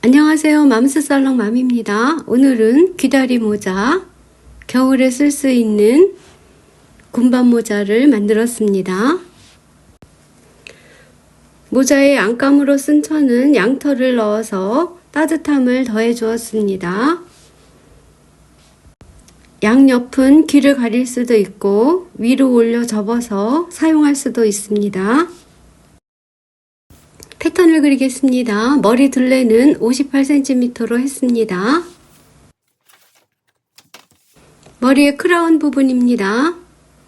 안녕하세요. 맘스살롱 맘입니다. 오늘은 귀다리 모자, 겨울에 쓸 수 있는 군밤 모자를 만들었습니다. 모자에 안감으로 쓴 천은 양털을 넣어서 따뜻함을 더해 주었습니다. 양옆은 귀를 가릴 수도 있고 위로 올려 접어서 사용할 수도 있습니다. 패턴을 그리겠습니다. 머리 둘레는 58cm로 했습니다. 머리의 크라운 부분입니다.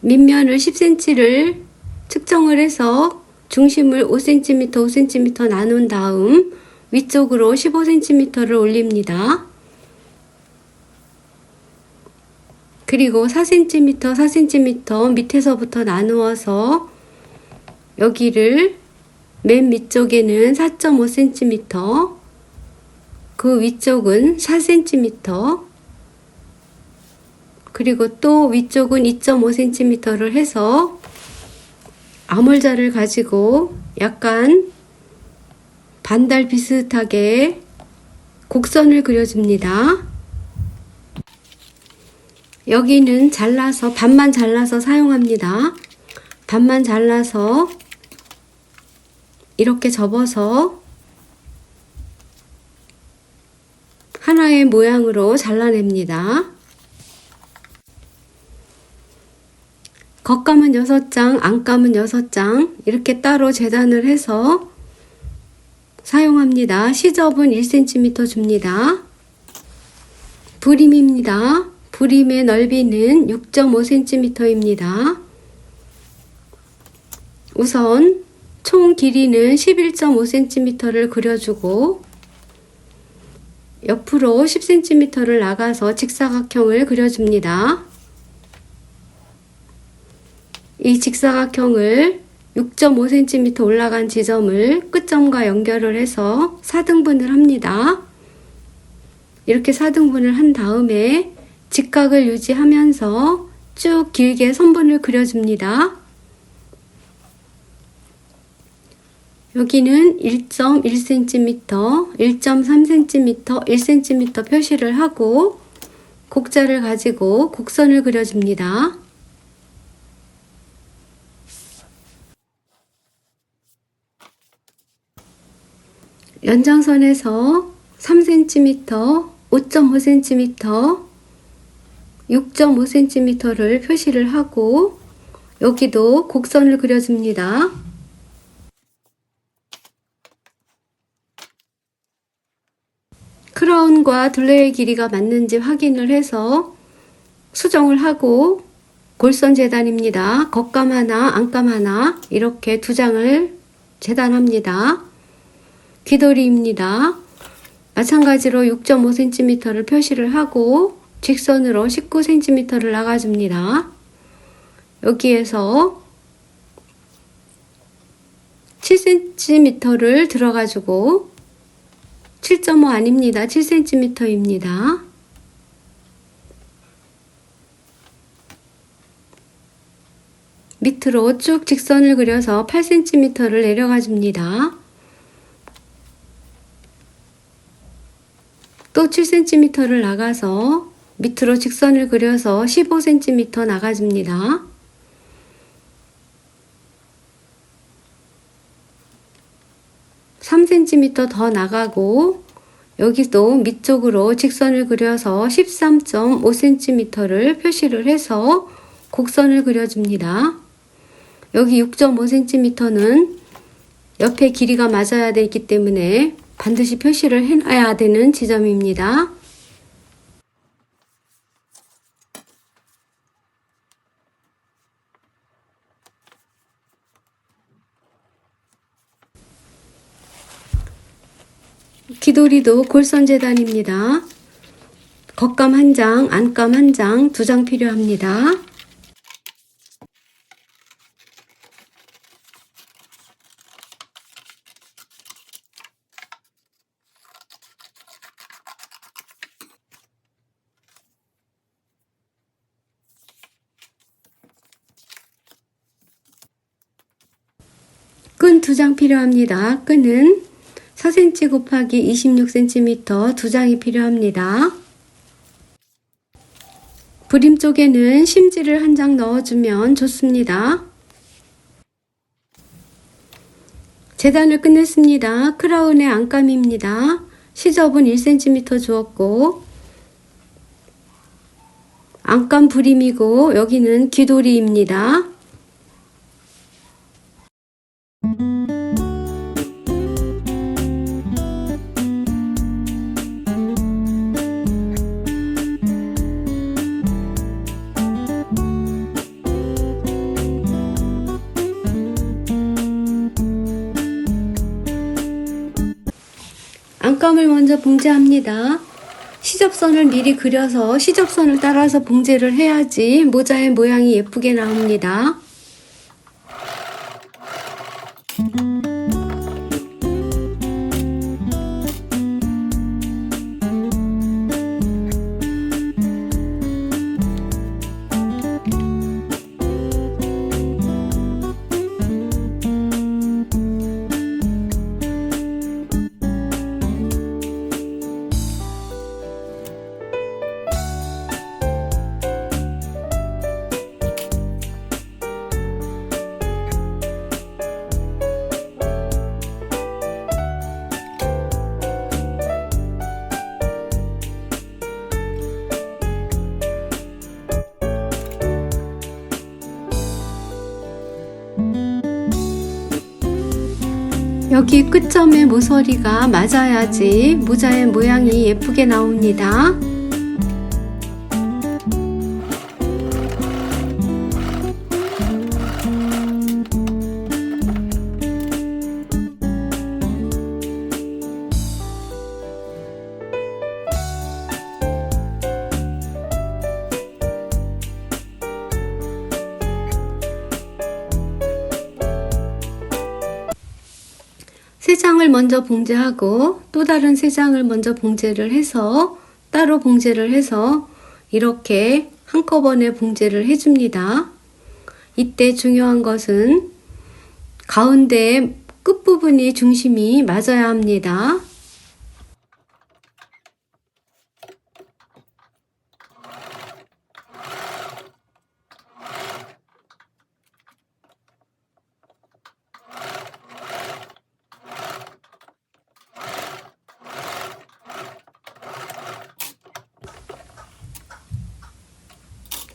밑면을 10cm를 측정을 해서 중심을 5cm, 5cm 나눈 다음 위쪽으로 15cm를 올립니다. 그리고 4cm, 4cm 밑에서부터 나누어서 여기를 맨 밑쪽에는 4.5cm, 그 위쪽은 4cm, 그리고 또 위쪽은 2.5cm를 해서 아몰자를 가지고 약간 반달 비슷하게 곡선을 그려줍니다. 여기는 잘라서, 반만 잘라서 사용합니다. 반만 잘라서 이렇게 접어서 하나의 모양으로 잘라냅니다. 겉감은 6장, 안감은 6장 이렇게 따로 재단을 해서 사용합니다. 시접은 1cm 줍니다. 부림입니다. 부림의 넓이는 6.5cm입니다. 우선 총 길이는 11.5cm를 그려주고 옆으로 10cm를 나가서 직사각형을 그려줍니다. 이 직사각형을 6.5cm 올라간 지점을 끝점과 연결을 해서 4등분을 합니다. 이렇게 4등분을 한 다음에 직각을 유지하면서 쭉 길게 선분을 그려줍니다. 여기는 1.1cm, 1.3cm, 1cm 표시를 하고 곡자를 가지고 곡선을 그려줍니다. 연장선에서 3cm, 5.5cm, 6.5cm를 표시를 하고 여기도 곡선을 그려줍니다. 크라운과 둘레의 길이가 맞는지 확인을 해서 수정을 하고 골선 재단입니다. 겉감 하나, 안감 하나 이렇게 두 장을 재단합니다. 귀돌이입니다. 마찬가지로 6.5cm를 표시를 하고 직선으로 19cm를 나가줍니다. 여기에서 7cm를 들어가지고 7.5 아닙니다. 7cm입니다. 밑으로 쭉 직선을 그려서 8cm를 내려가 줍니다. 또 7cm를 나가서 밑으로 직선을 그려서 15cm 나가줍니다. (3cm) 더 나가고 여기도 밑쪽으로 직선을 그려서 13.5cm를 표시를 해서 곡선을 그려줍니다. 여기 6.5cm는 옆에 길이가 맞아야 되기 때문에 반드시 표시를 해놔야 되는 지점입니다. 귀돌이도 골선 재단입니다. 겉감 1장, 안감 1장, 2장 필요합니다. 끈 2장 필요합니다. 끈은 4cm 곱하기 26cm 두 장이 필요합니다. 브림 쪽에는 심지를 한 장 넣어주면 좋습니다. 재단을 끝냈습니다. 크라운의 안감입니다. 시접은 1cm 주었고 안감 브림이고 여기는 귀돌이입니다. 안감을 먼저 봉제합니다. 시접선을 미리 그려서 시접선을 따라서 봉제를 해야지 모자의 모양이 예쁘게 나옵니다. 여기 끝점의 모서리가 맞아야지 모자의 모양이 예쁘게 나옵니다. 세 장을 먼저 봉제하고 또 다른 세 장을 먼저 봉제를 해서 따로 봉제를 해서 이렇게 한꺼번에 봉제를 해줍니다. 이때 중요한 것은 가운데 끝부분이 중심이 맞아야 합니다.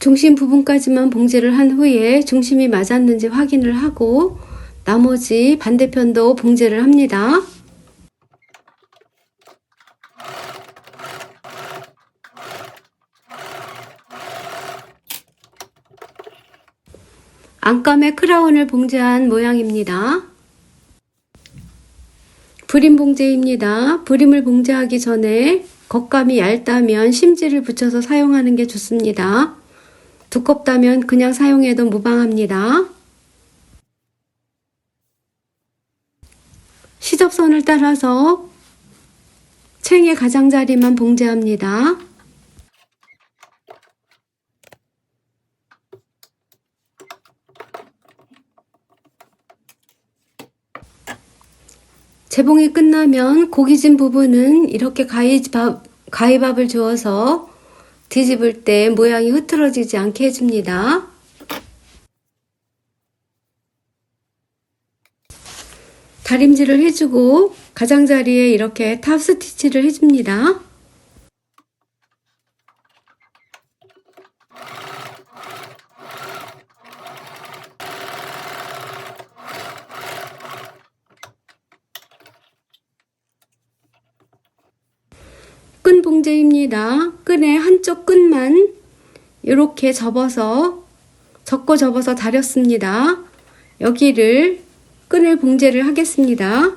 중심 부분까지만 봉제를 한 후에 중심이 맞았는지 확인을 하고 나머지 반대편도 봉제를 합니다. 안감의 크라운을 봉제한 모양입니다. 브림 봉제입니다. 브림을 봉제하기 전에 겉감이 얇다면 심지를 붙여서 사용하는 게 좋습니다. 두껍다면 그냥 사용해도 무방합니다. 시접선을 따라서 챙의 가장자리만 봉제합니다. 재봉이 끝나면 고기진 부분은 이렇게 가위밥을 주어서 뒤집을 때 모양이 흐트러지지 않게 해줍니다. 다림질을 해주고 가장자리에 이렇게 탑 스티치를 해줍니다. 끈 봉제입니다. 끈의 한쪽 끝만 이렇게 접어서 다렸습니다. 여기를 끈을 봉제를 하겠습니다.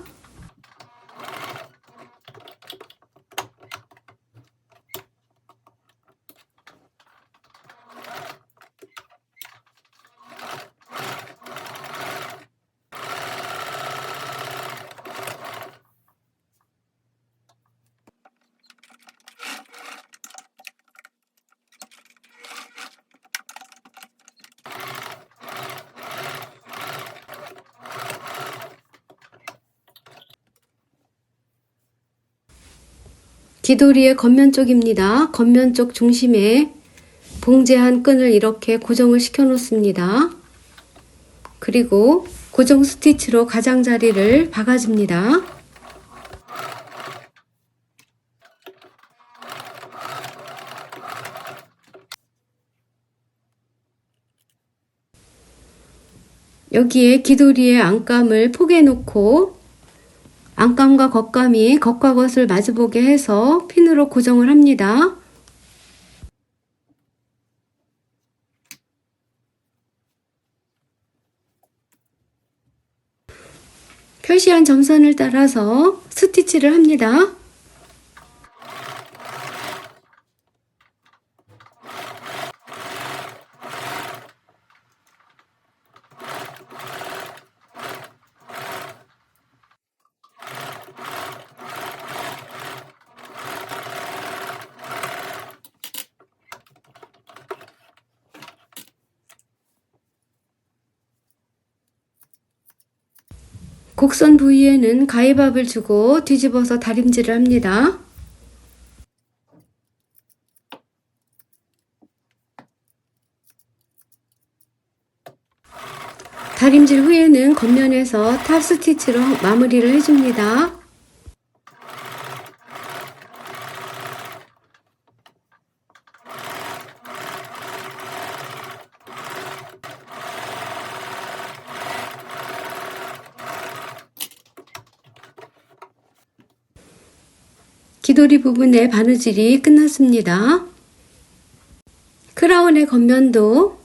귀돌이의 겉면 쪽입니다. 겉면 쪽 중심에 봉제 한 끈을 이렇게 고정을 시켜 놓습니다. 그리고 고정 스티치로 가장자리를 박아줍니다. 여기에 귀돌이의 안감을 포개 놓고 안감과 겉감이 겉과 겉을 마주보게 해서 핀으로 고정을 합니다. 표시한 점선을 따라서 스티치를 합니다. 곡선 부위에는 가위밥을 주고 뒤집어서 다림질을 합니다. 다림질 후에는 겉면에서 탑 스티치로 마무리를 해줍니다. 귀돌이 부분의 바느질이 끝났습니다. 크라운의 겉면도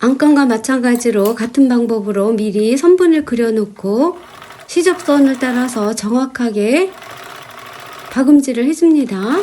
안감과 마찬가지로 같은 방법으로 미리 선분을 그려놓고 시접선을 따라서 정확하게 박음질을 해줍니다.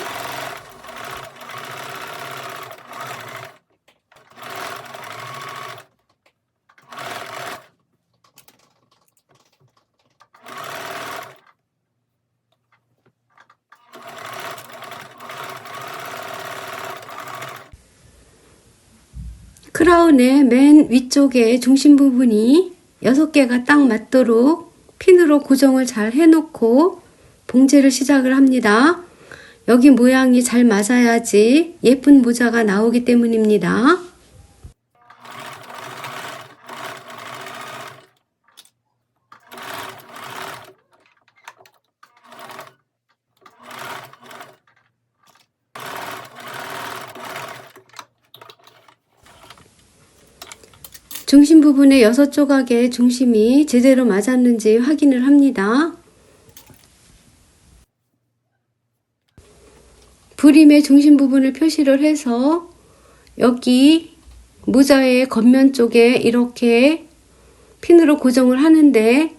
크라운의 맨 위쪽에 중심 부분이 6개가 딱 맞도록 핀으로 고정을 잘 해놓고 봉제를 시작을 합니다. 여기 모양이 잘 맞아야지 예쁜 모자가 나오기 때문입니다. 중심 부분의 6조각의 중심이 제대로 맞았는지 확인을 합니다. 브림의 중심 부분을 표시를 해서 여기 모자의 겉면 쪽에 이렇게 핀으로 고정을 하는데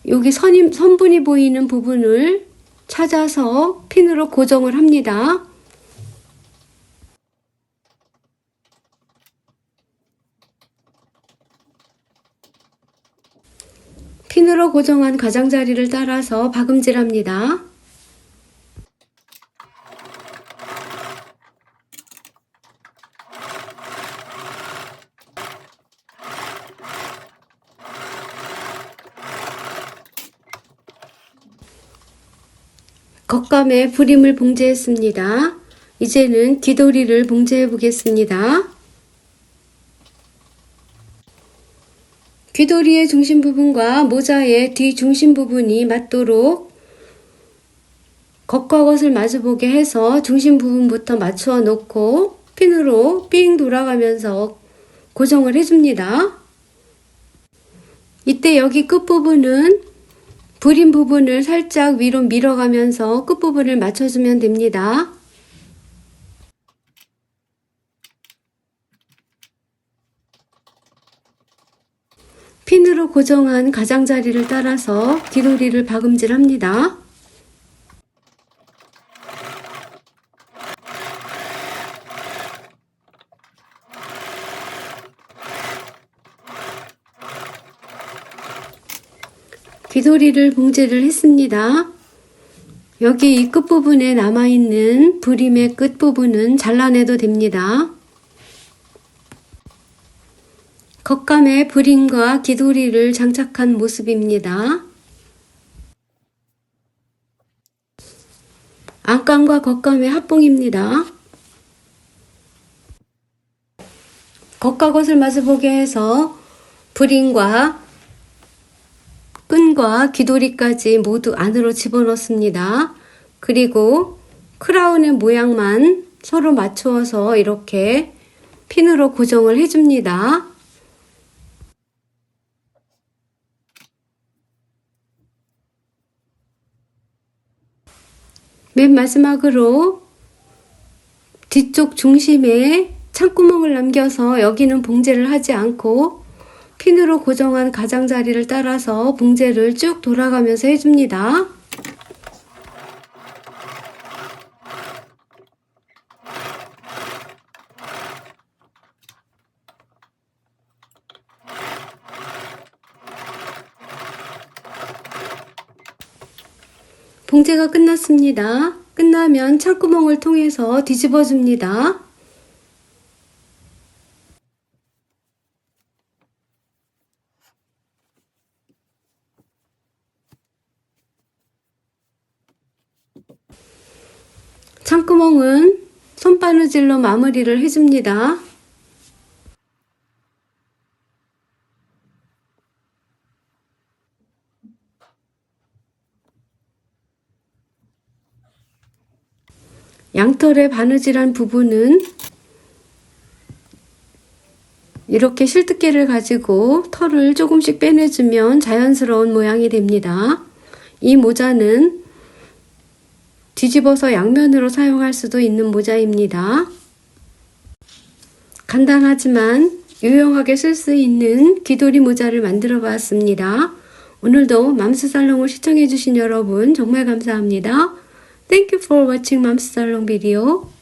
여기 선분이 보이는 부분을 찾아서 핀으로 고정을 합니다. 핀으로 고정한 가장자리를 따라서 박음질합니다. 겉감에 브림을 봉제했습니다. 이제는 귀돌이를 봉제해 보겠습니다. 귀돌이의 중심 부분과 모자의 뒤 중심 부분이 맞도록 겉과 겉을 마주보게 해서 중심 부분부터 맞추어 놓고 핀으로 삥 돌아가면서 고정을 해줍니다. 이때 여기 끝부분은 브림 부분을 살짝 위로 밀어가면서 끝부분을 맞춰주면 됩니다. 핀으로 고정한 가장자리를 따라서 귀돌이를 박음질합니다. 귀돌이를 봉제를 했습니다. 여기 이 끝부분에 남아있는 브림의 끝부분은 잘라내도 됩니다. 겉감에 브림과 귀돌이를 장착한 모습입니다. 안감과 겉감의 합봉입니다. 겉과 겉을 마주보게 해서 브림과 끈과 귀도리까지 모두 안으로 집어넣습니다. 그리고 크라운의 모양만 서로 맞추어서 이렇게 핀으로 고정을 해줍니다. 맨 마지막으로 뒤쪽 중심에 창구멍을 남겨서 여기는 봉제를 하지 않고 핀으로 고정한 가장자리를 따라서 봉제를 쭉 돌아가면서 해줍니다. 봉제가 끝났습니다. 끝나면 창구멍을 통해서 뒤집어 줍니다. 창구멍은 손바느질로 마무리를 해줍니다. 양털의 바느질한 부분은 이렇게 실뜨개를 가지고 털을 조금씩 빼내주면 자연스러운 모양이 됩니다. 이 모자는 뒤집어서 양면으로 사용할 수도 있는 모자입니다. 간단하지만 유용하게 쓸 수 있는 귀돌이 모자를 만들어 봤습니다. 오늘도 맘스살롱을 시청해 주신 여러분 정말 감사합니다. Thank you for watching 맘스살롱 video.